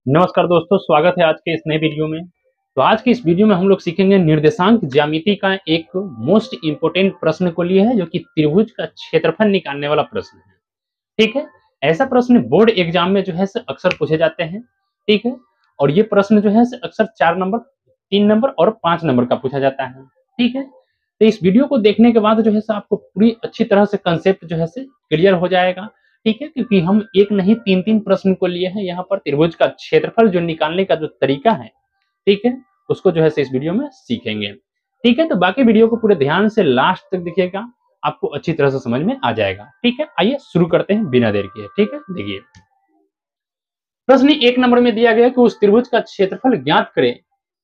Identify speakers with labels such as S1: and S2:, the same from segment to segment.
S1: नमस्कार दोस्तों, स्वागत है आज के इस नए वीडियो में। तो आज की इस वीडियो में हम लोग सीखेंगे निर्देशांक ज्यामिति का एक मोस्ट इंपोर्टेंट प्रश्न को लिए है, जो कि त्रिभुज का क्षेत्रफल निकालने वाला प्रश्न है। ठीक है, ऐसा प्रश्न बोर्ड एग्जाम में जो है से अक्सर पूछे जाते हैं। ठीक है, और ये प्रश्न जो है से अक्सर 4 नंबर, 3 नंबर और 5 नंबर का पूछा जाता है। ठीक है, तो इस वीडियो को देखने के बाद जो है से आपको पूरी अच्छी तरह से कंसेप्ट जो है से क्लियर हो जाएगा। ठीक है, क्योंकि हम एक नहीं 3-3 प्रश्न को लिए हैं यहाँ पर त्रिभुज का क्षेत्रफल जो निकालने का जो तरीका है, ठीक है, उसको जो है से इस वीडियो में सीखेंगे। ठीक है, तो बाकी वीडियो को पूरे ध्यान से लास्ट तक देखिएगा, आपको अच्छी तरह से समझ में आ जाएगा। ठीक है, आइए शुरू करते हैं बिना देर किए। ठीक है, देखिए प्रश्न 1 नंबर में दिया गया कि उस त्रिभुज का क्षेत्रफल ज्ञात करें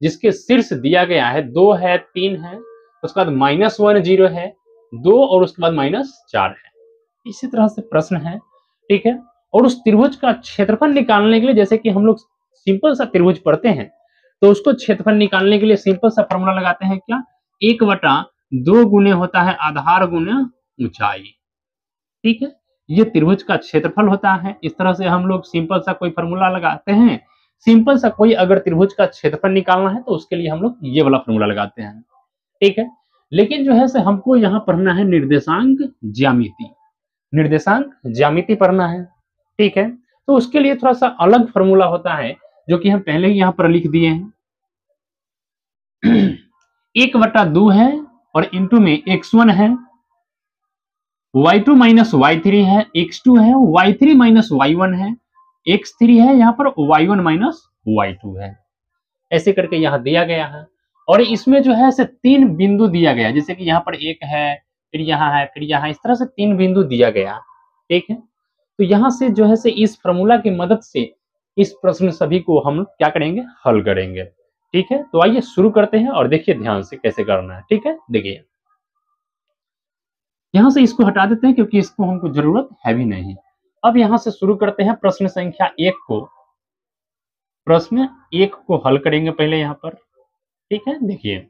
S1: जिसके शीर्ष दिया गया है 2 है, 3 है, उसके बाद -1 0 है, 2 और उसके बाद -4 है। इसी तरह से प्रश्न है। ठीक है, और उस त्रिभुज का क्षेत्रफल निकालने के लिए, जैसे कि हम लोग सिंपल सा त्रिभुज पढ़ते हैं, तो उसको क्षेत्रफल निकालने के लिए सिंपल सा फॉर्मूला लगाते हैं क्या, 1/2 गुने होता है आधार गुने ऊंचाई। ठीक है, ये त्रिभुज का क्षेत्रफल होता है। इस तरह से हम लोग सिंपल सा कोई फॉर्मूला लगाते हैं। सिंपल सा कोई अगर त्रिभुज का क्षेत्रफल निकालना है तो उसके लिए हम लोग ये वाला फॉर्मूला लगाते हैं। ठीक है, लेकिन जो है से हमको यहाँ पढ़ना है निर्देशांक ज्यामिति। निर्देशांक ज्यामिति पढ़ना है। ठीक है, तो उसके लिए थोड़ा सा अलग फॉर्मूला होता है, जो कि हम पहले ही यहाँ पर लिख दिए हैं। 1/2 है और इंटू में x1 है, y2 माइनस y3 है, x2 है, y3 माइनस y1 है, x3 है, यहाँ पर y1 माइनस y2 है। ऐसे करके यहाँ दिया गया है। और इसमें जो है से 3 बिंदु दिया गया, जैसे कि यहाँ पर एक है, फिर यहाँ है, फिर यहाँ, इस तरह से 3 बिंदु दिया गया। ठीक है, तो यहाँ से जो है से इस फॉर्मूला की मदद से इस प्रश्न सभी को हम क्या करेंगे, हल करेंगे। ठीक है, तो आइए शुरू करते हैं और देखिए ध्यान से कैसे करना है। ठीक है, देखिए यहाँ से इसको हटा देते हैं क्योंकि इसको हमको जरूरत है भी नहीं। अब यहाँ से शुरू करते हैं प्रश्न संख्या 1 को। प्रश्न 1 को हल करेंगे पहले यहाँ पर। ठीक है, देखिए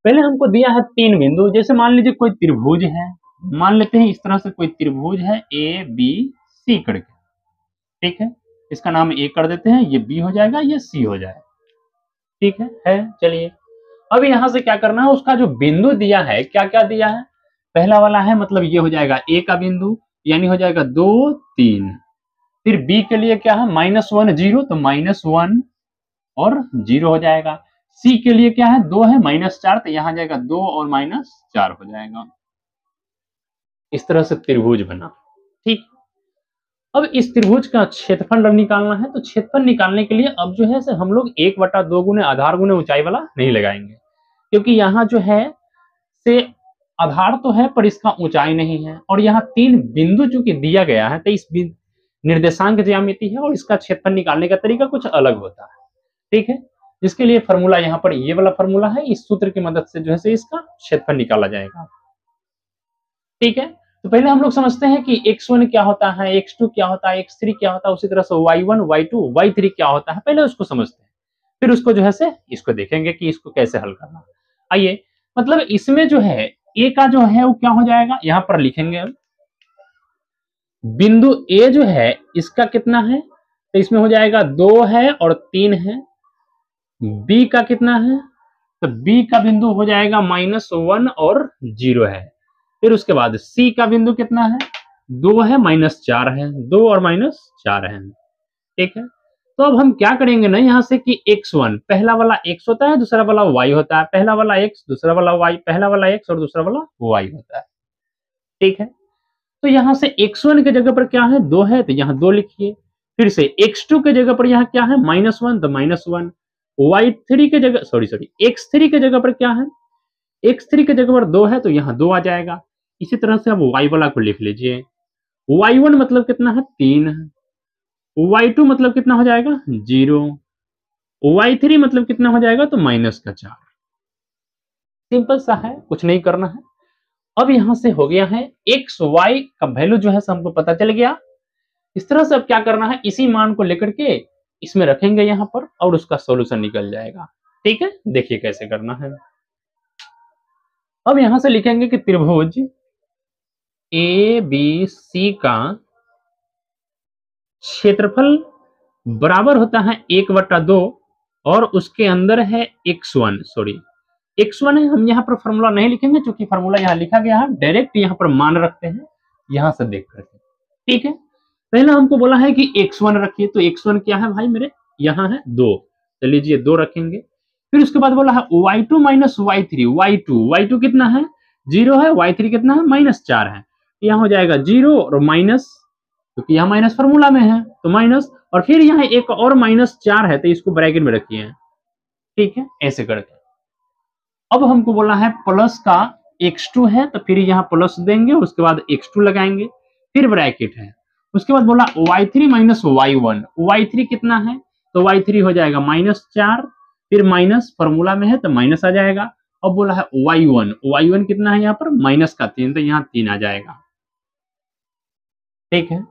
S1: पहले हमको दिया है 3 बिंदु। जैसे मान लीजिए कोई त्रिभुज है, मान लेते हैं इस तरह से कोई त्रिभुज है ए बी सी करके। ठीक है, इसका नाम ए कर देते हैं, ये बी हो जाएगा, ये सी हो जाएगा। ठीक है, चलिए अब यहाँ से क्या करना है, उसका जो बिंदु दिया है, क्या क्या दिया है, पहला वाला है मतलब ये हो जाएगा ए का बिंदु, यानी हो जाएगा 2 3। फिर बी के लिए क्या है, -1 0, तो -1 और 0 हो जाएगा। सी के लिए क्या है, 2 है, -4, तो यहाँ जाएगा 2 और -4 हो जाएगा। इस तरह से त्रिभुज बना। ठीक, अब इस त्रिभुज का क्षेत्रफल निकालना है। तो क्षेत्रफल निकालने के लिए अब जो है से हम लोग 1/2 गुने आधार गुने ऊंचाई वाला नहीं लगाएंगे, क्योंकि यहाँ जो है से आधार तो है पर इसका ऊंचाई नहीं है, और यहाँ 3 बिंदु चूंकि दिया गया है, तो इस निर्देशांक ज्यामिति है और इसका क्षेत्रफल निकालने का तरीका कुछ अलग होता है। ठीक है, जिसके लिए फॉर्मूला यहाँ पर ये वाला फॉर्मूला है, इस सूत्र की मदद से जो है से इसका क्षेत्रफल निकाला जाएगा। ठीक है, तो पहले हम लोग समझते हैं कि x1 क्या होता है, x2 क्या होता है, x3 क्या होता है, उसी तरह से y1 y2 y3 क्या होता है, पहले उसको समझते हैं, फिर उसको जो है से इसको देखेंगे कि इसको कैसे हल करना। आइए, मतलब इसमें जो है a का जो है वो क्या हो जाएगा, यहाँ पर लिखेंगे बिंदु a जो है इसका कितना है, तो इसमें हो जाएगा 2 है और 3 है। b का कितना है, तो b का बिंदु हो जाएगा -1 और 0 है। फिर उसके बाद C का बिंदु कितना है, 2 है, -4 है, 2 और -4 है। ठीक है, तो अब हम क्या करेंगे ना यहाँ से कि x1 पहला वाला x होता है, दूसरा वाला y होता है, पहला वाला x दूसरा वाला y, पहला वाला x और दूसरा वाला y होता है। ठीक है, तो यहाँ से x1 के जगह पर क्या है, 2 है, तो यहाँ 2 लिखिए। फिर से x2 के जगह पर यहाँ क्या है, -1, तो -1। y3 के जगह x3 के जगह पर क्या है, x3 के जगह पर 2 है, तो यहाँ 2 आ जाएगा। इसी तरह से अब y वाला को लिख लीजिए। y1 मतलब कितना है, 3 है। y2 मतलब कितना हो जाएगा, 0। y3 मतलब कितना हो जाएगा, तो -4। सिंपल सा है, कुछ नहीं करना है। अब यहां से हो गया है x y का वैल्यू जो है हमको पता चल गया। इस तरह से अब क्या करना है, इसी मान को लेकर के इसमें रखेंगे यहाँ पर और उसका सॉल्यूशन निकल जाएगा। ठीक है, देखिए कैसे करना है। अब यहां से लिखेंगे कि त्रिभुज ए बी सी का क्षेत्रफल बराबर होता है 1/2 और उसके अंदर है x1, सॉरी x1 है, हम यहाँ पर फॉर्मूला नहीं लिखेंगे क्योंकि फॉर्मूला यहाँ लिखा गया है, डायरेक्ट यहाँ पर मान रखते हैं यहाँ से देख करके। ठीक है, पहला हमको बोला है कि x1 रखिए, तो x1 क्या है भाई मेरे, यहाँ है 2, तो लीजिए 2 रखेंगे। फिर उसके बाद बोला है y2 माइनस y3, y2 कितना है 0 है, y3 कितना है -4 है, यहाँ हो जाएगा 0 और माइनस, क्योंकि यहाँ माइनस फॉर्मूला में है तो माइनस, और फिर यहाँ एक और -4 है तो इसको ब्रैकेट में रखिए। ठीक है, ऐसे करके अब हमको बोला है प्लस का x2 है, तो फिर यहाँ प्लस देंगे, उसके बाद x2 लगाएंगे, फिर ब्रैकेट है, उसके बाद बोला y3 माइनस y1, y3 कितना है, तो y3 हो जाएगा -4, फिर माइनस फॉर्मूला में है तो माइनस आ जाएगा। अब बोला है y1 कितना है यहाँ पर माइनस का 3, तो यहाँ 3 आ जाएगा। ठीक है,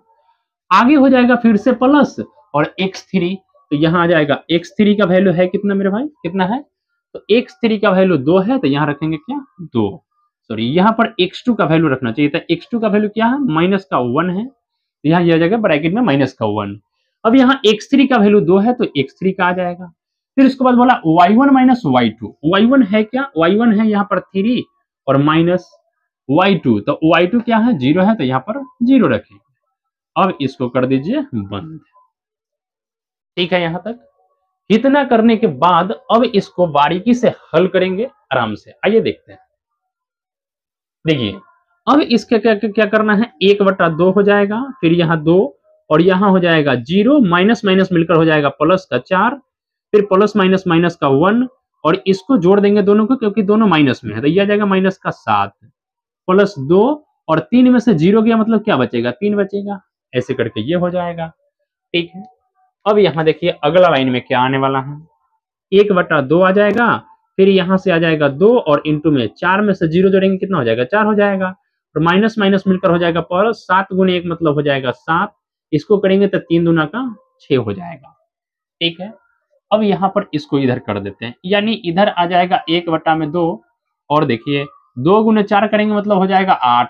S1: आगे हो जाएगा फिर से प्लस और x3, तो यहाँ आ जाएगा x3 का वैल्यू है कितना मेरे भाई, कितना है, तो x3 का वैल्यू 2 है, तो यहाँ रखेंगे क्या 2, सॉरी यहाँ पर x2 का वैल्यू रखना चाहिए था, x2 का वैल्यू क्या है माइनस का 1 है, तो यहाँ यह जाएगा ब्रैकेट में माइनस का 1। अब यहाँ x3 का वैल्यू 2 है तो x3 का आ जाएगा। फिर उसके बाद बोला y1 माइनस y2, y1 है क्या, y1 है यहाँ पर 3 और माइनस y2, तो y2 क्या है 0 है, तो यहाँ पर 0 रखेंगे। अब इसको कर दीजिए बंद। ठीक है, यहां तक इतना करने के बाद अब इसको बारीकी से हल करेंगे आराम से, आइए देखते हैं। देखिए अब इसका क्या क्या करना है, 1/2 हो जाएगा, फिर यहाँ 2 और यहाँ हो जाएगा 0, माइनस माइनस मिलकर हो जाएगा प्लस का 4, फिर प्लस माइनस माइनस का 1 और इसको जोड़ देंगे दोनों को क्योंकि दोनों माइनस में है, तो यह आ जाएगा माइनस का 7 प्लस 2 और 3 में से 0 गया मतलब क्या बचेगा 3 बचेगा, ऐसे करके ये हो जाएगा। ठीक है, अब यहाँ देखिए अगला लाइन में क्या आने वाला है, 1/2 आ जाएगा, फिर यहाँ से आ जाएगा 2 और इंटू में 4 में से 0 जोड़ेंगे कितना हो जाएगा 4 हो जाएगा, और माइनस माइनस मिलकर हो जाएगा प्लस, 7 गुने 1 मतलब हो जाएगा 7, इसको करेंगे तो 3 दूना का 6 हो जाएगा। ठीक है, अब यहाँ पर इसको इधर कर देते हैं, यानी इधर आ जाएगा 1/2 और देखिए 2 गुने 4 करेंगे मतलब हो जाएगा 8,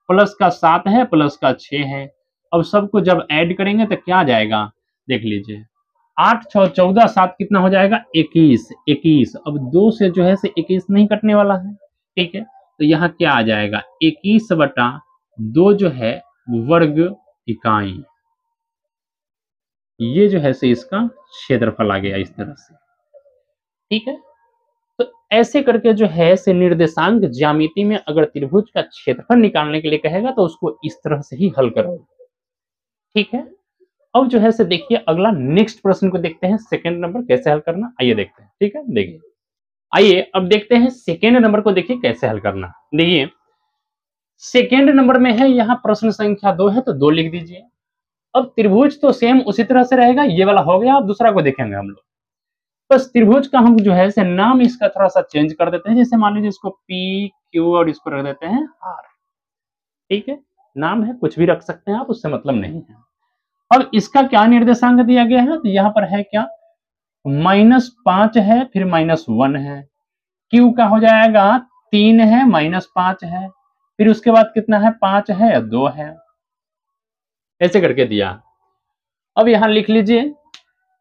S1: प्लस का 7 है प्लस का 6 है। अब सबको जब ऐड करेंगे तो क्या आ जाएगा देख लीजिए, 8 6 14 7 कितना हो जाएगा 21। अब 2 से जो है से 21 नहीं कटने वाला है। ठीक है, तो यहाँ क्या आ जाएगा 21/2 जो है वर्ग इकाई, ये जो है से इसका क्षेत्रफल आ गया इस तरह से। ठीक है, तो ऐसे करके जो है से निर्देशांक ज्यामिति में अगर त्रिभुज का क्षेत्रफल निकालने के लिए कहेगा तो उसको इस तरह से ही हल करो। ठीक है, अब जो है से देखिए अगला नेक्स्ट प्रश्न को देखते हैं, सेकंड नंबर कैसे हल करना, आइए देखते हैं। ठीक है, देखिए आइए अब देखते हैं सेकंड नंबर को, देखिए कैसे हल करना। देखिए सेकंड नंबर में है यहाँ प्रश्न संख्या 2 है तो 2 लिख दीजिए। अब त्रिभुज तो सेम उसी तरह से रहेगा, ये वाला हो गया, अब दूसरा को देखेंगे हम लोग। बस त्रिभुज का हम जो है से नाम इसका थोड़ा सा चेंज कर देते हैं, जैसे मान लीजिए इसको पी क्यू और इसको रख देते हैं आर। ठीक है, नाम है कुछ भी रख सकते हैं आप, उससे मतलब नहीं है। अब इसका क्या निर्देशांक दिया गया है, तो यहाँ पर है क्या -5 है, फिर -1 है, क्यू का हो जाएगा 3 है -5 है, फिर उसके बाद कितना है 5 है 2 है, ऐसे करके दिया। अब यहां लिख लीजिए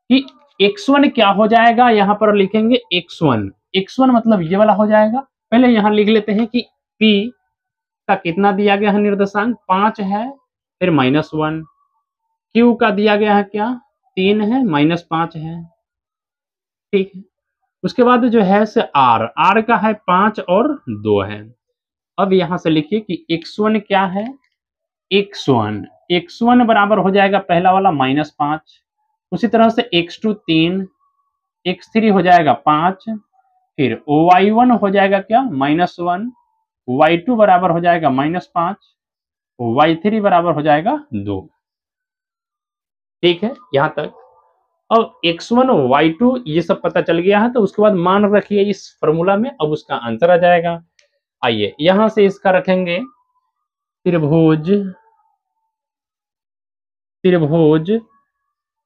S1: कि x1 क्या हो जाएगा, यहां पर लिखेंगे x1 मतलब ये वाला हो जाएगा। पहले यहां लिख लेते हैं कि p का कितना दिया गया है निर्देशांक 5 है, फिर -1, q का दिया गया है क्या 3 है -5 है। ठीक है, उसके बाद जो है से r का है 5 और 2 है। अब यहां से लिखिए कि x1 क्या है, x1 बराबर हो जाएगा पहला वाला -5, उसी तरह से x2 3, x3 हो जाएगा 5, फिर y1 हो जाएगा क्या -1, y2 बराबर हो जाएगा -5, y3 बराबर हो जाएगा 2। ठीक है, यहां तक। अब x1 और y2 ये सब पता चल गया है, तो उसके बाद मान रखिए इस फॉर्मूला में, अब उसका आंसर आ जाएगा। आइए यहां से इसका रखेंगे त्रिभुज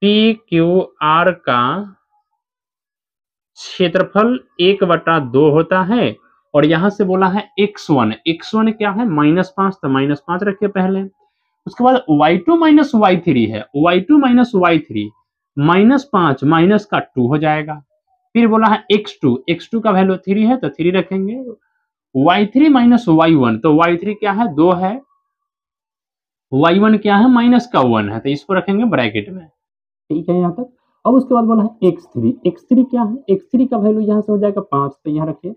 S1: PQR का क्षेत्रफल 1/2 होता है, और यहां से बोला है x1 क्या है -5, तो -5 रखिए पहले। उसके बाद y2 माइनस y3 है, y2 माइनस y3, -5 माइनस का 2 हो जाएगा। फिर बोला है x2 का वैल्यू 3 है तो 3 रखेंगे। y3 माइनस y1 तो y3 क्या है 2 है, y1 क्या है माइनस का 1 है तो इसको रखेंगे ब्रैकेट में। ठीक है यहाँ तक। अब उसके बाद बोला है x3 क्या है, x3 का वैल्यू यहाँ से हो जाएगा 5 तो यहाँ रखिए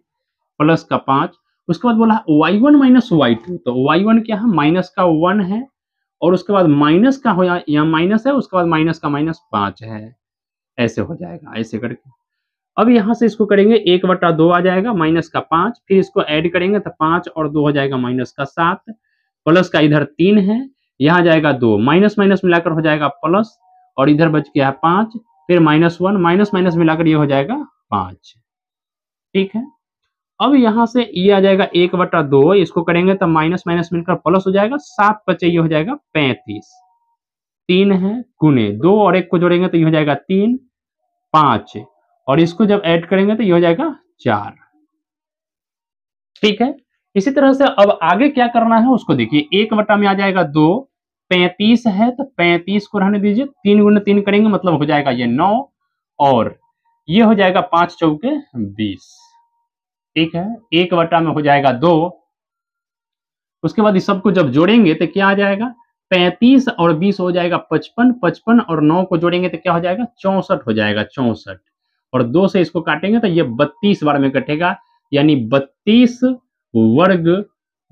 S1: प्लस का 5। उसके बाद बोला है y1 माइनस y2 तो y1 क्या है माइनस का 1 है और उसके बाद माइनस का हो यहाँ माइनस है, उसके बाद माइनस का माइनस 5 है, ऐसे हो जाएगा ऐसे करके। अब यहाँ से इसको करेंगे 1/2 आ जाएगा माइनस का 5, फिर इसको ऐड करेंगे तो 5 और 2 हो जाएगा माइनस का 7, प्लस का इधर 3 है, यहाँ जाएगा 2, माइनस माइनस मिलाकर हो जाएगा प्लस और इधर बच गया 5, फिर -1 माइनस माइनस मिलाकर ये हो जाएगा 5। ठीक है। अब यहाँ से ये आ जाएगा 1/2, इसको करेंगे तो माइनस माइनस मिलकर प्लस हो जाएगा, 7 बचे ये हो जाएगा 35, 3 है गुने 2 और 1 को जोड़ेंगे तो ये हो जाएगा 3, 5 और इसको जब ऐड करेंगे तो ये हो जाएगा 4। ठीक है। इसी तरह से अब आगे क्या करना है उसको देखिए, 1 में आ जाएगा 2, 35 है तो 35 को रहने दीजिए, 3 गुने 3 करेंगे मतलब हो जाएगा ये 9 और ये हो जाएगा 5 चौके 20। ठीक है। 1 में हो जाएगा 2। उसके बाद इस सबको जब जोड़ेंगे तो क्या आ जाएगा, 35 और 20 हो जाएगा 55, 55 और 9 को जोड़ेंगे तो क्या हो जाएगा 64 हो जाएगा 64 और 2 से इसको काटेंगे तो ये 32 बार में कटेगा, यानी 32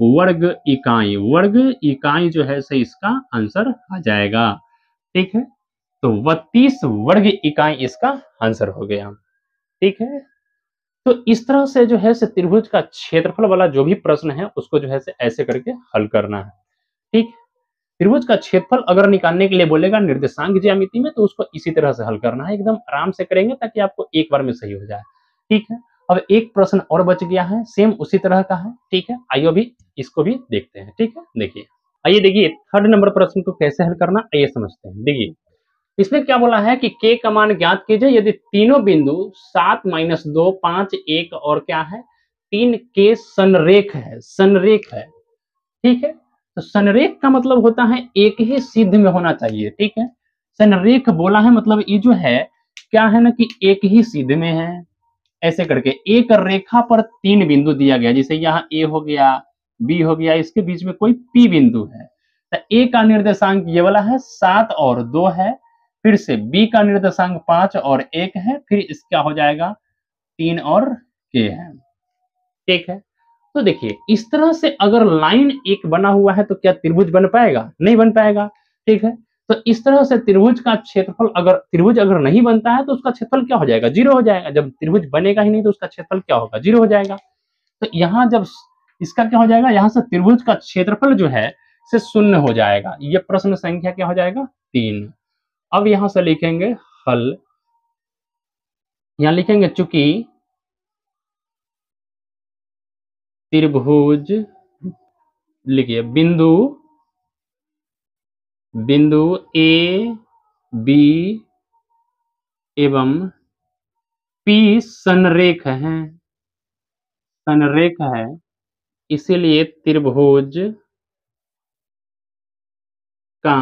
S1: वर्ग इकाई जो है से इसका आंसर आ जाएगा। ठीक है। तो 32 वर्ग इकाई इसका आंसर हो गया। ठीक है। तो इस तरह से जो है से त्रिभुज का क्षेत्रफल वाला जो भी प्रश्न है उसको जो है से ऐसे करके हल करना है। ठीक। त्रिभुज का क्षेत्रफल अगर निकालने के लिए बोलेगा निर्देशांक ज्यामिति में तो उसको इसी तरह से हल करना है, एकदम आराम से करेंगे ताकि आपको एक बार में सही हो जाए। ठीक है। अब एक प्रश्न और बच गया है, सेम उसी तरह का है। ठीक है। आइए अभी इसको भी देखते हैं। ठीक है। देखिए, आइए देखिए थर्ड नंबर प्रश्न को कैसे हल करना आइए समझते हैं। देखिए इसमें क्या बोला है कि k का मान ज्ञात कीजिए यदि तीनों बिंदु 7 - 2 5 1 और क्या है 3 के संरेख है, संरेख है। ठीक है। तो संरेख का मतलब होता है एक ही सिद्ध में होना चाहिए। ठीक है। संरेख बोला है मतलब ये जो है क्या है ना कि एक ही सिद्ध में है, ऐसे करके एक रेखा पर 3 बिंदु दिया गया, जैसे यहाँ ए हो गया, बी हो गया, इसके बीच में कोई पी बिंदु है तो ए का निर्देशांक ये वाला है 7 और 2 है, फिर से बी का निर्देशांक 5 और 1 है, फिर इसका हो जाएगा 3 और के है। ठीक है। तो देखिए इस तरह से अगर लाइन एक बना हुआ है तो क्या त्रिभुज बन पाएगा, नहीं बन पाएगा। ठीक है। तो इस तरह से त्रिभुज का क्षेत्रफल अगर नहीं बनता है तो उसका क्षेत्रफल क्या हो जाएगा, 0 हो जाएगा। जब त्रिभुज बनेगा ही नहीं तो उसका क्षेत्रफल क्या होगा, 0 हो जाएगा। तो यहाँ जब इसका क्या हो जाएगा, यहाँ से त्रिभुज का क्षेत्रफल जो है से 0 हो जाएगा। ये प्रश्न संख्या क्या हो जाएगा 3। अब यहां से लिखेंगे हल, यहां लिखेंगे चूंकि त्रिभुज, लिखिए बिंदु ए बी एवं पी संरेख हैं, संरेख है, इसीलिए त्रिभुज का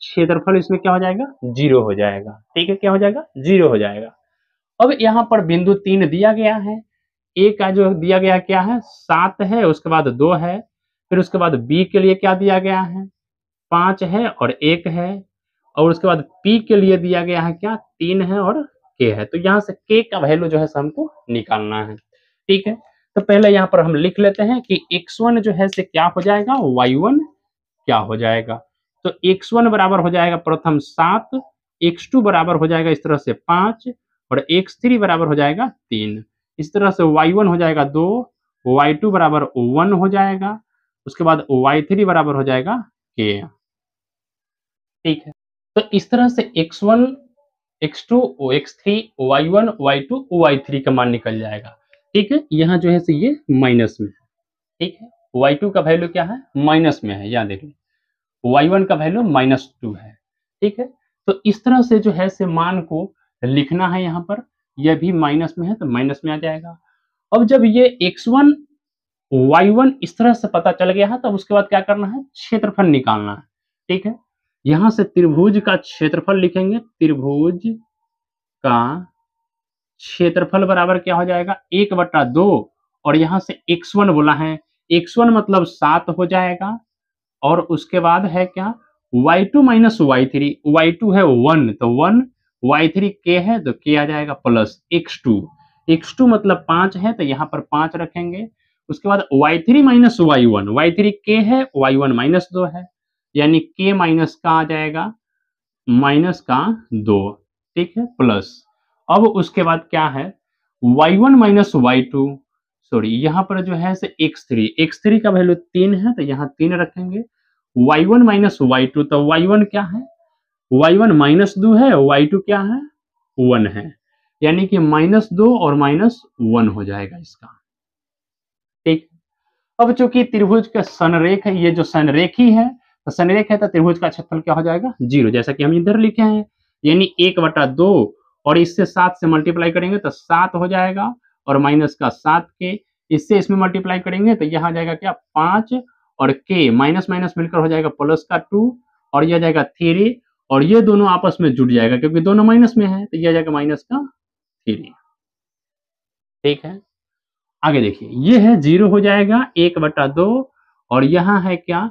S1: क्षेत्रफल इसमें क्या हो जाएगा 0 हो जाएगा। ठीक है। क्या हो जाएगा 0 हो जाएगा। अब यहाँ पर बिंदु 3 दिया गया है, ए का जो दिया गया क्या है 7 है, उसके बाद 2 है, फिर उसके बाद बी के लिए क्या दिया गया है 5 है और 1 है, और उसके बाद पी के लिए दिया गया है क्या 3 है और के है। तो यहाँ से के का वैल्यू जो है हमको निकालना है। ठीक है। तो पहले यहाँ पर हम लिख लेते हैं कि x1 जो है से क्या हो जाएगा y1 क्या हो जाएगा। तो x1 बराबर हो जाएगा प्रथम 7, x2 बराबर हो जाएगा इस तरह से 5 और x3 बराबर हो जाएगा 3। इस तरह से y1 हो जाएगा 2, y2 बराबर 1 हो जाएगा, उसके बाद y3 बराबर हो जाएगा k। ठीक है। तो इस तरह से x1 x2 x3 y1 y2 y3 का मान निकल जाएगा। ठीक है। यहाँ जो है से ये माइनस में है। ठीक है। y2 का वैल्यू क्या है माइनस में है, याद रखिए y1 का वैल्यू -2 है। ठीक है। तो इस तरह से जो है से मान को लिखना है, यहाँ पर यह भी माइनस में है तो माइनस में आ जाएगा। अब जब ये x1 y1 इस तरह से पता चल गया है तब उसके बाद क्या करना है क्षेत्रफल निकालना है। ठीक है। यहां से त्रिभुज का क्षेत्रफल लिखेंगे, त्रिभुज का क्षेत्रफल बराबर क्या हो जाएगा 1/2 और यहां से x1 बोला है, x1 मतलब 7 हो जाएगा और उसके बाद है क्या y2 माइनस y3, y2 है 1 तो 1, y3 k है तो k आ जाएगा प्लस x2, x2 मतलब 5 है तो यहाँ पर 5 रखेंगे। उसके बाद y3 minus y1, y3 k है, y1 माइनस 2 है, यानी k माइनस का आ जाएगा माइनस का 2, ठीक है, प्लस अब उसके बाद क्या है y1 माइनस y2, सॉरी यहाँ पर जो है से x3 का वैल्यू 3 है तो यहाँ 3 रखेंगे, y1 माइनस y2 तो y1 क्या है, y1 माइनस 2 है, y2 क्या है 1 है, यानी कि -2 और -1 हो जाएगा इसका, ठीक। अब चूंकि त्रिभुज का संरेख है, ये जो संरेखी है तो संरेख है तो त्रिभुज का क्षेत्रफल क्या हो जाएगा 0, जैसा कि हम इधर लिखे हैं, यानी 1/2 और इससे 7 से मल्टीप्लाई करेंगे तो 7 हो जाएगा और माइनस का 7 के, इससे इसमें मल्टीप्लाई करेंगे तो यहाँ जाएगा क्या 5 और के माइनस माइनस मिलकर हो जाएगा प्लस का 2 और यह जाएगा 3 और ये दोनों आपस में जुड़ जाएगा क्योंकि दोनों माइनस में है तो यह जाएगा माइनस का 3, ठीक है। आगे देखिए ये है 0 हो जाएगा 1/2 और यहाँ है क्या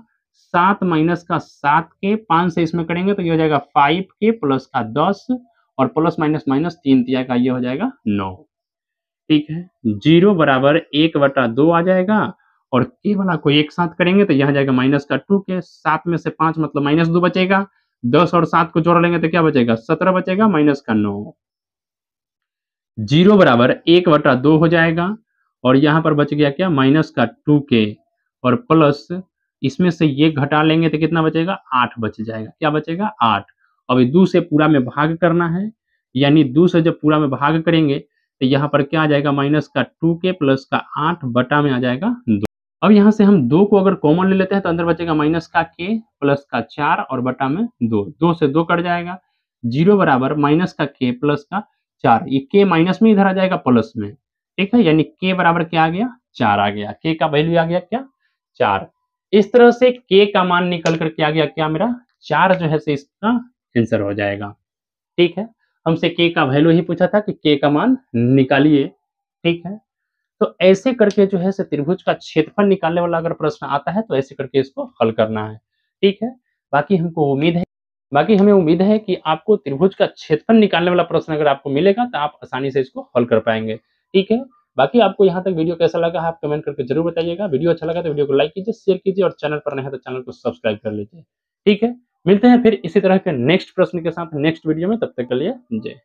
S1: 7 माइनस का 7 के 5 से इसमें करेंगे तो ये हो जाएगा 5 के प्लस का 10 और प्लस माइनस माइनस 3 जाएगा, ये हो जाएगा 9, ठीक है। 0 बराबर 1/2 आ जाएगा और के वाला को एक साथ करेंगे तो यहाँ जाएगा माइनस का 2 के, 7 में से 5 मतलब -2 बचेगा, 10 और 7 को जोड़ लेंगे तो क्या बचेगा 17 बचेगा माइनस का 9, 0 बराबर 1/2 हो जाएगा और यहाँ पर बच गया क्या माइनस का 2k और प्लस इसमें से ये घटा लेंगे तो कितना बचेगा 8 बच जाएगा, क्या बचेगा 8। अब 2 से पूरा में भाग करना है, यानी 2 से जब पूरा में भाग करेंगे तो यहाँ पर क्या आ जाएगा माइनस का 2k प्लस का 8 बटा में आ जाएगा 2। अब यहाँ से हम 2 को अगर कॉमन ले लेते हैं तो अंदर बचेगा माइनस का k प्लस का 4 और बटा में 2, 2 से 2 कट जाएगा, 0 बराबर माइनस का k प्लस का 4, ये k माइनस में इधर आ जाएगा प्लस में, ठीक है, यानी k बराबर क्या आ गया 4 आ गया, k का वैल्यू आ गया क्या 4। इस तरह से k का मान निकल कर के आ गया क्या मेरा 4 जो है से इसका आंसर हो जाएगा, ठीक है। हमसे k का वैल्यू ही पूछा था कि k का मान निकालिए, ठीक है। तो ऐसे करके जो है से त्रिभुज का क्षेत्रफल निकालने वाला अगर प्रश्न आता है तो ऐसे करके इसको हल करना है, ठीक है। बाकी हमको उम्मीद है बाकी हमें उम्मीद है कि आपको त्रिभुज का क्षेत्रफल निकालने वाला प्रश्न अगर आपको मिलेगा तो आप आसानी से इसको हल कर पाएंगे, ठीक है। बाकी आपको यहाँ तक वीडियो कैसा लगा है आप कमेंट करके जरूर बताइएगा, वीडियो अच्छा लगा तो वीडियो को लाइक कीजिए, शेयर कीजिए और चैनल पर नए हैं तो चैनल को सब्सक्राइब कर लीजिए, ठीक है। मिलते हैं फिर इसी तरह के नेक्स्ट प्रश्न के साथ नेक्स्ट वीडियो में, तब तक के लिए जय।